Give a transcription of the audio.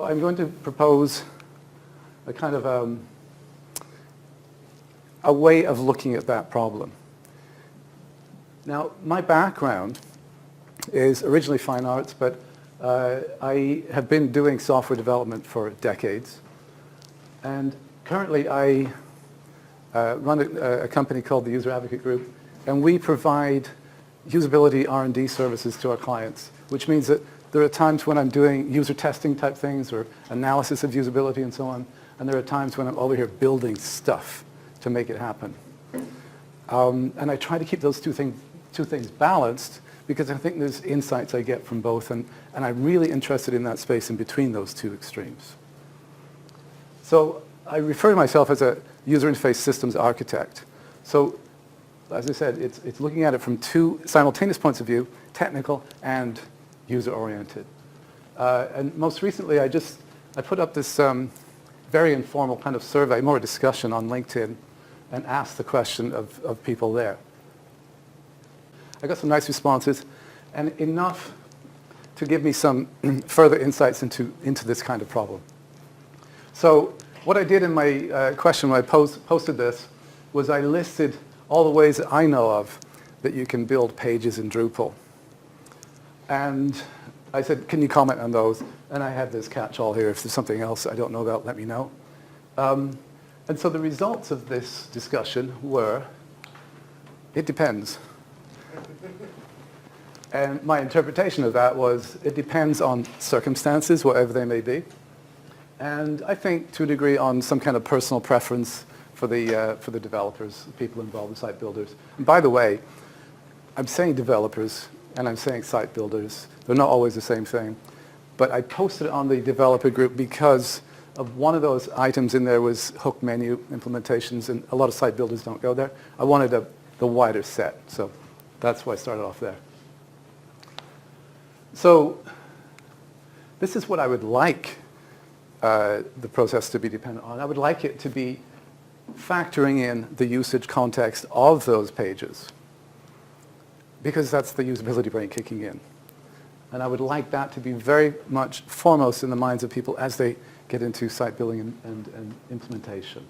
I'm going to propose a kind of a way of looking at that problem. Now, my background is originally fine arts, but I have been doing software development for decades. And currently, I run a company called the User Advocate Group, and we provide usability R&D services to our clients, which means that there are times when I'm doing user testing type things or analysis of usability and so on, and there are times when I'm over here building stuff to make it happen. And I try to keep those two things balanced because I think there's insights I get from both, and I'm really interested in that space in between those two extremes. So I refer to myself as a user interface systems architect. So as I said, it's looking at it from two simultaneous points of view, technical and user-oriented. And most recently, I put up this very informal kind of survey, more a discussion on LinkedIn, and asked the question of people there. I got some nice responses, and enough to give me some further insights into this kind of problem. So what I did in my question when I posted this was I listed all the ways that I know of that you can build pages in Drupal. And I said, can you comment on those? And I had this catch-all here. If there's something else I don't know about, let me know. And so the results of this discussion were, it depends. And my interpretation of that was, it depends on circumstances, whatever they may be. And I think, to a degree, on some kind of personal preference for the developers, people involved in site builders. And by the way, I'm saying developers, and I'm saying site builders. They're not always the same thing. But I posted it on the developer group because of one of those items in there was hook menu implementations, and a lot of site builders don't go there. I wanted the wider set, so that's why I started off there. So this is what I would like the process to be dependent on. I would like it to be factoring in the usage context of those pages, because that's the usability brain kicking in. And I would like that to be very much foremost in the minds of people as they get into site building and implementation.